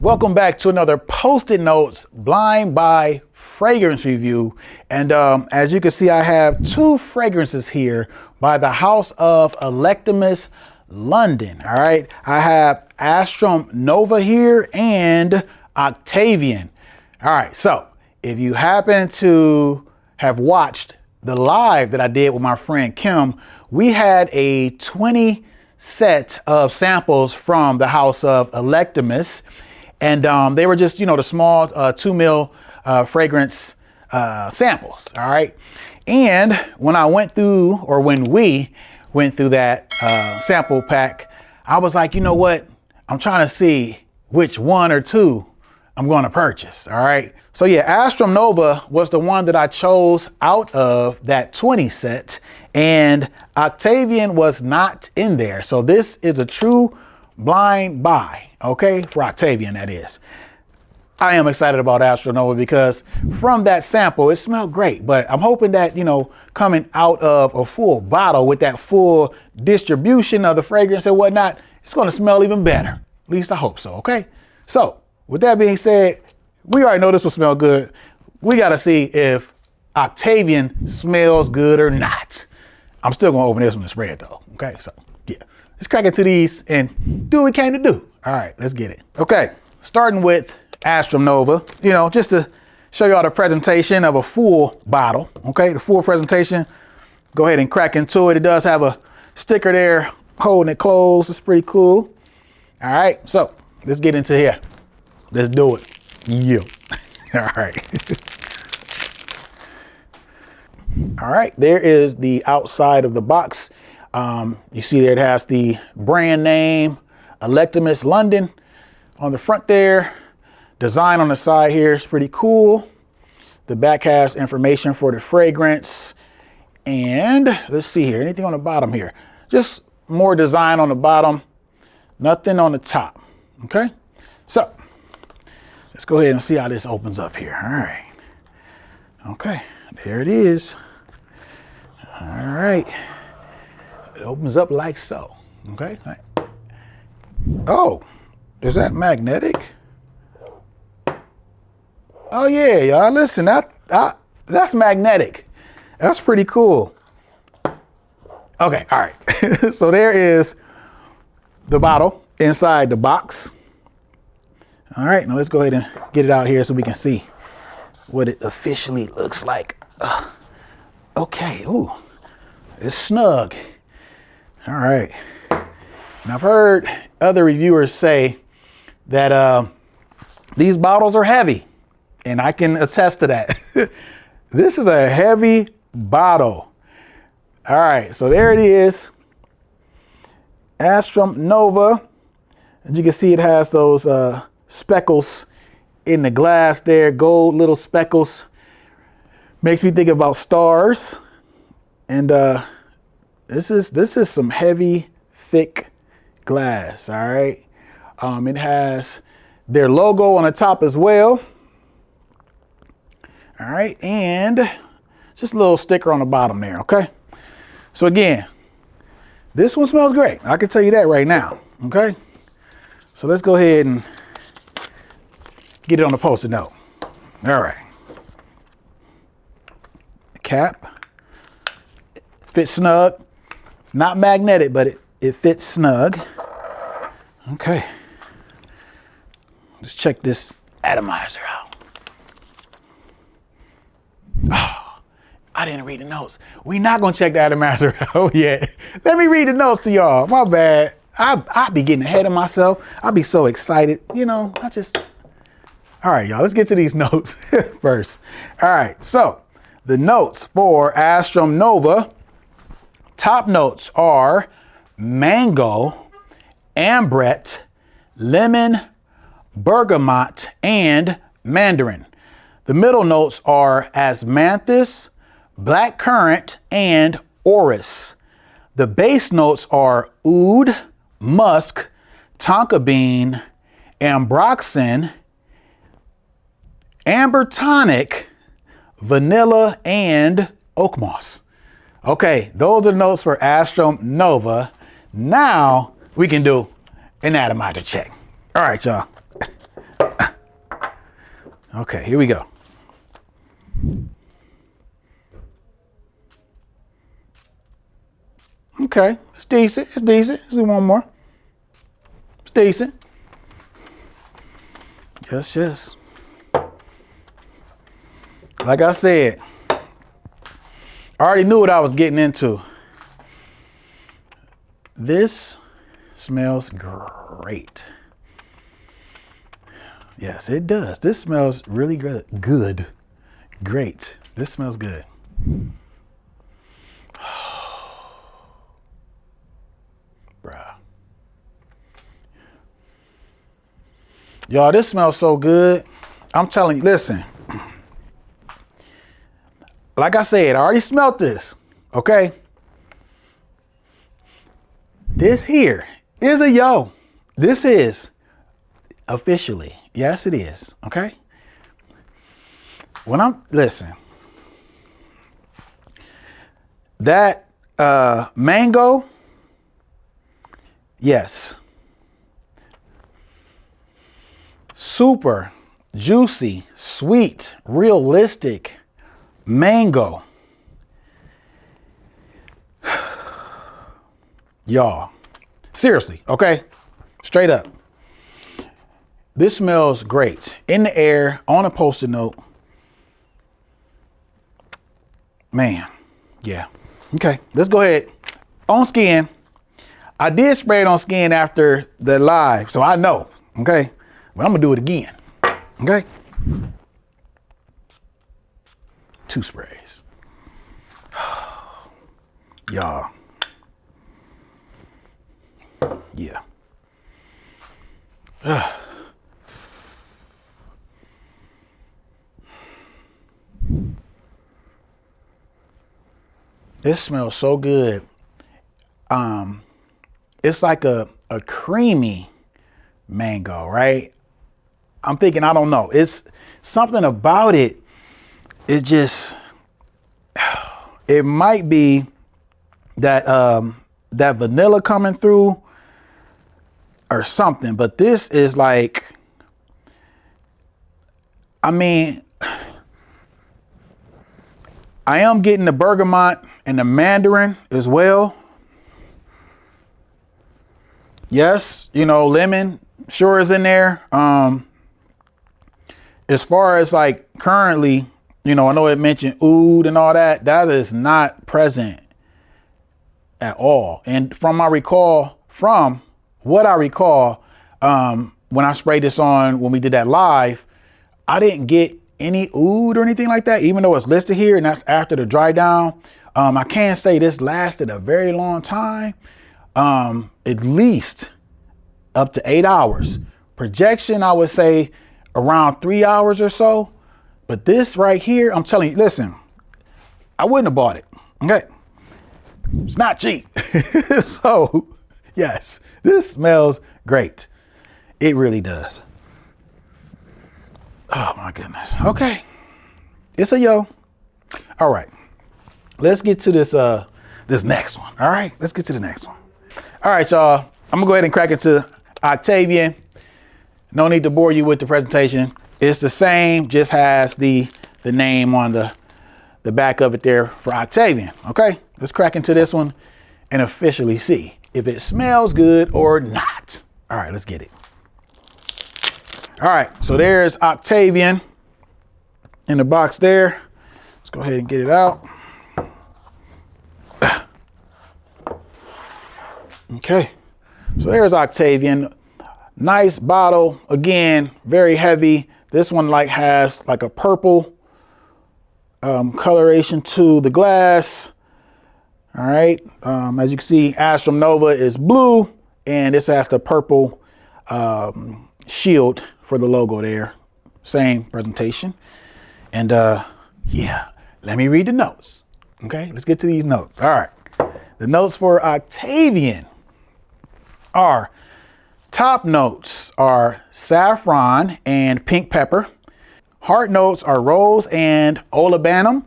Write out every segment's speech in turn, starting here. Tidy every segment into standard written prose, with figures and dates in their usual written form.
Welcome back to another Post-it Notes blind buy fragrance review. And as you can see, I have two fragrances here by the house of Electimuss London. All right, I have Astrum Nova here and Octavian. All right, so if you happen to have watched the live that I did with my friend Kim, we had a 20 set of samples from the house of Electimuss. And they were just, the small 2 ml fragrance samples. All right. And when we went through that sample pack, I was like, you know what? I'm trying to see which one or two I'm going to purchase. All right. So yeah, Astrum Nova was the one that I chose out of that 20 set, and Octavian was not in there. So this is a true blind buy. Okay, for Octavian, that is. I am excited about Astrum Nova because from that sample, it smelled great. But I'm hoping that, coming out of a full bottle with that full distribution of the fragrance and whatnot, it's going to smell even better. At least I hope so. Okay. So with that being said, we already know this will smell good. We got to see if Octavian smells good or not. I'm still going to open this one and spray it though. Okay. So yeah, let's crack into these and do what we came to do. All right, let's get it. Okay, starting with Astrum Nova, just to show y'all the presentation of a full bottle. Okay, the full presentation. Go ahead and crack into it. It does have a sticker there holding it closed. It's pretty cool. All right, so let's get into here. Let's do it. Yeah. All right. All right, there is the outside of the box. You see there it has the brand name, Electimuss London on the front there. Design on the side here is pretty cool. The back has information for the fragrance. And let's see here, anything on the bottom here? Just more design on the bottom, nothing on the top. Okay, so let's go ahead and see how this opens up here. All right. Okay, there it is. All right. It opens up like so. Okay. Oh, is that magnetic? Oh yeah, y'all. Listen, that's magnetic. That's pretty cool. Okay, all right. So there is the bottle inside the box. All right, now let's go ahead and get it out here so we can see what it officially looks like. Okay, ooh, it's snug. All right. And I've heard other reviewers say that these bottles are heavy, and I can attest to that. This is a heavy bottle. All right, so there it is. Astrum Nova. As you can see, it has those speckles in the glass there, gold little speckles. Makes me think about stars. And this is some heavy, thick glass. All right. It has their logo on the top as well. All right. And just a little sticker on the bottom there. Okay. So again, this one smells great. I can tell you that right now. Okay. So let's go ahead and get it on the Post-it note. All right. The cap fits snug. It's not magnetic, but it fits snug. Okay. Let's check this atomizer out. Oh, I didn't read the notes. We're not going to check the atomizer out yet. Let me read the notes to y'all. My bad. I be getting ahead of myself. I be so excited. All right, y'all, let's get to these notes first. All right, so the notes for Astrum Nova. Top notes are mango, ambrette, lemon, bergamot, and mandarin. The middle notes are asmanthus, blackcurrant, and orris. The base notes are oud, musk, tonka bean, ambroxan, amber tonic, vanilla, and oak moss. Okay, those are the notes for Astrum Nova. Now we can do an atomizer check. All right, y'all. Okay, here we go. Okay, it's decent. It's decent. Let's do one more. It's decent. Yes, yes. Like I said, I already knew what I was getting into. This smells great. Yes, it does. This smells really good. Good. Great. This smells good. Bruh. Y'all, this smells so good. I'm telling you, listen. Like I said, I already smelled this. Okay. This here is a yo. This is officially. Yes, it is. Okay. Listen, that mango. Yes. Super juicy, sweet, realistic mango. Y'all, seriously, okay? Straight up. This smells great. In the air, on a Post-it note. Man, yeah. Okay, let's go ahead. On skin. I did spray it on skin after the live, so I know, okay? But I'm gonna do it again, okay? 2 sprays. Y'all. Yeah. This smells so good. It's like a creamy mango, right? I'm thinking, I don't know. It's something about it. It just, it might be that that vanilla coming through or something, but this is like, I mean, I am getting the bergamot and the mandarin as well. Yes, you know, lemon sure is in there. As far as like currently, you know, I know it mentioned oud and all that. That is not present at all. And from what I recall, when I sprayed this on, when we did that live, I didn't get any oud or anything like that, even though it's listed here and that's after the dry down. I can say this lasted a very long time, at least up to 8 hours. Projection, I would say around 3 hours or so. But this right here, I'm telling you, listen, I wouldn't have bought it. Okay. It's not cheap. So yes, this smells great. It really does. Oh my goodness. Okay. It's a yo. All right. Let's get to this this next one. All right. Let's get to the next one. All right, y'all. I'm gonna go ahead and crack into Octavian. No need to bore you with the presentation. It's the same, just has the name on the back of it there for Octavian. Okay. Let's crack into this one and officially see if it smells good or not. All right, let's get it. All right, so there's Octavian in the box there. Let's go ahead and get it out. Okay, so there's Octavian. Nice bottle, again, very heavy. This one has like a purple coloration to the glass. All right, as you can see, Astrum Nova is blue, and this has the purple shield for the logo there. Same presentation. And yeah, let me read the notes. Okay, let's get to these notes. All right, the notes for Octavian are, top notes are saffron and pink pepper. Heart notes are rose and olibanum.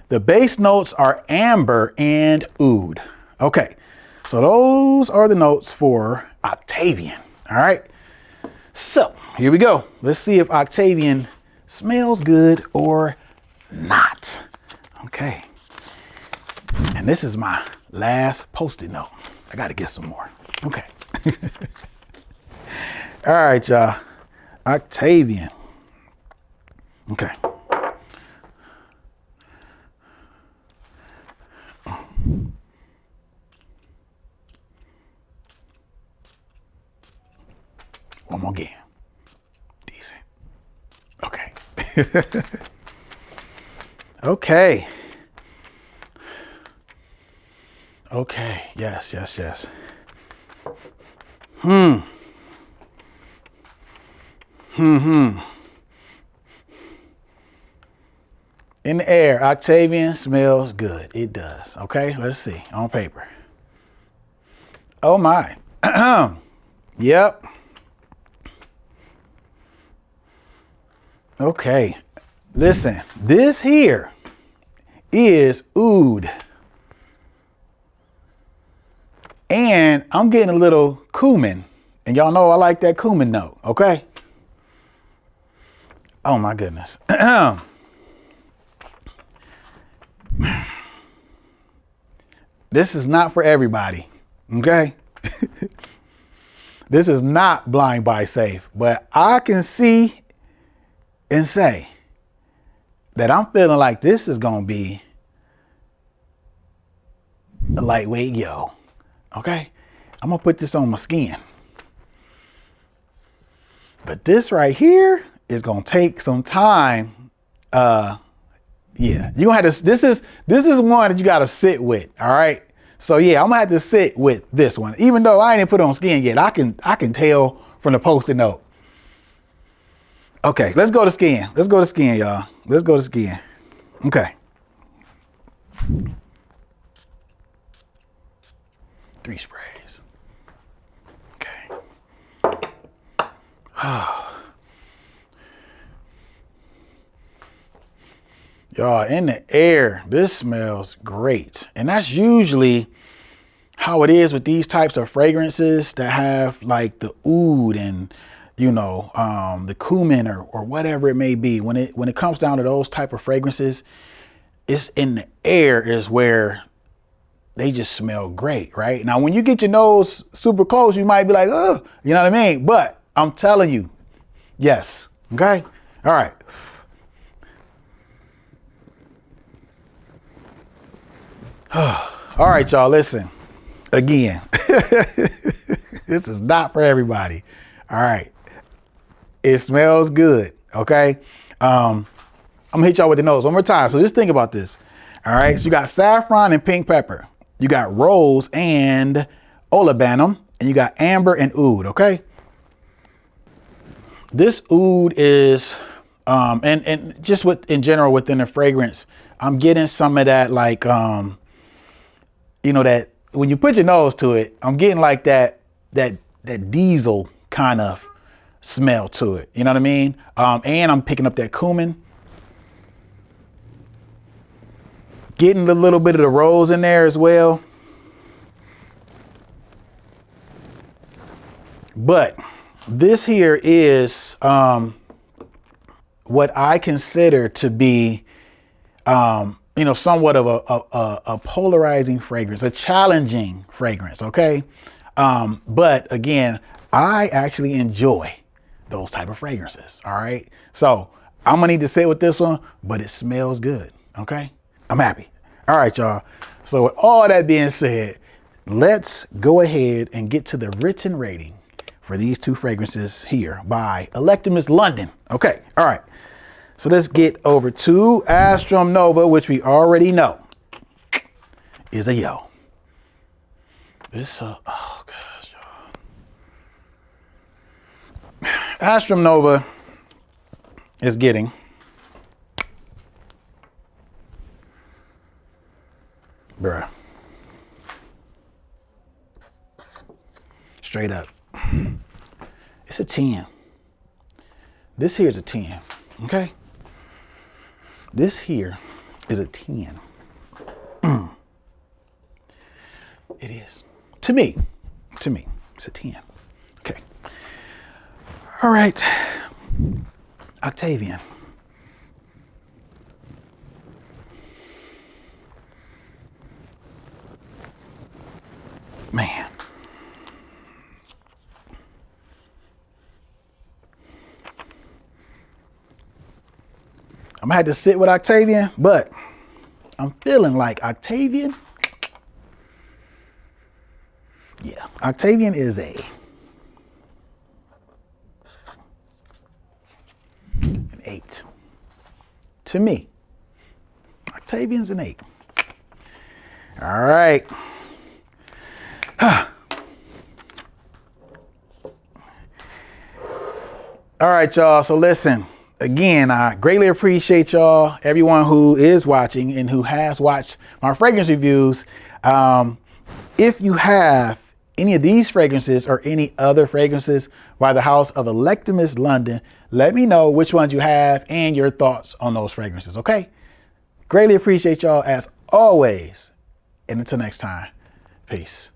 The base notes are amber and oud. Okay, so those are the notes for Octavian. All right, so here we go. Let's see if Octavian smells good or not. Okay. And this is my last Post-it note. I got to get some more. Okay. All right, y'all. Octavian. Okay. One more again. Decent. Okay. Okay. Okay. Yes, yes, yes. In the air, Octavian smells good. It does. Okay, let's see on paper. Oh my. Yep. Okay. Listen, this here is oud. And I'm getting a little cumin. And y'all know I like that cumin note, okay? Oh my goodness. This is not for everybody, okay? This is not blind buy safe, but I can see and say that I'm feeling like this is gonna be a lightweight yo, okay? I'm gonna put this on my skin. But this right here is gonna take some time. Yeah, you gonna have to. This is one that you gotta sit with. All right. So yeah, I'm gonna have to sit with this one, even though I ain't put it on skin yet. I can tell from the Post-it note. Okay, let's go to skin. Let's go to skin, y'all. Let's go to skin. Okay. 3 sprays. Okay. Y'all, in the air, this smells great. And that's usually how it is with these types of fragrances that have like the oud and, you know, the cumin or whatever it may be. When it comes down to those type of fragrances, it's in the air is where they just smell great, right? Now, when you get your nose super close, you might be like, oh, you know what I mean? But I'm telling you, yes. Okay. All right. All right, y'all, listen. Again, this is not for everybody. All right. It smells good, okay? I'm gonna hit y'all with the nose one more time. So just think about this. All right, so you got saffron and pink pepper. You got rose and olibanum, and you got amber and oud, okay? This oud is, and just in general within the fragrance, I'm getting some of that like, you know, that when you put your nose to it, I'm getting like that diesel kind of smell to it. You know what I mean? And I'm picking up that cumin. Getting a little bit of the rose in there as well. But this here is what I consider to be you know, somewhat of a polarizing fragrance, a challenging fragrance, okay? But again, I actually enjoy those type of fragrances, all right? So I'm gonna need to sit with this one, but it smells good, okay? I'm happy. All right, y'all. So with all that being said, let's go ahead and get to the written rating for these 2 fragrances here by Electimuss London. Okay, all right. So let's get over to Astrum Nova, which we already know is a yo. This, oh gosh, y'all. Astrum Nova is getting bruh. Straight up. It's a 10. This here is a 10, okay? This here is a 10. It is. To me, it's a 10. Okay. All right. Octavian. I'm gonna have to sit with Octavian, but I'm feeling like Octavian. Yeah, Octavian is an 8 to me. Octavian's an 8. All right. All right, y'all. So listen, again, I greatly appreciate y'all, everyone who is watching and who has watched my fragrance reviews. If you have any of these fragrances or any other fragrances by the house of Electimuss London, let me know which ones you have and your thoughts on those fragrances, okay? Greatly appreciate y'all as always. And until next time, peace.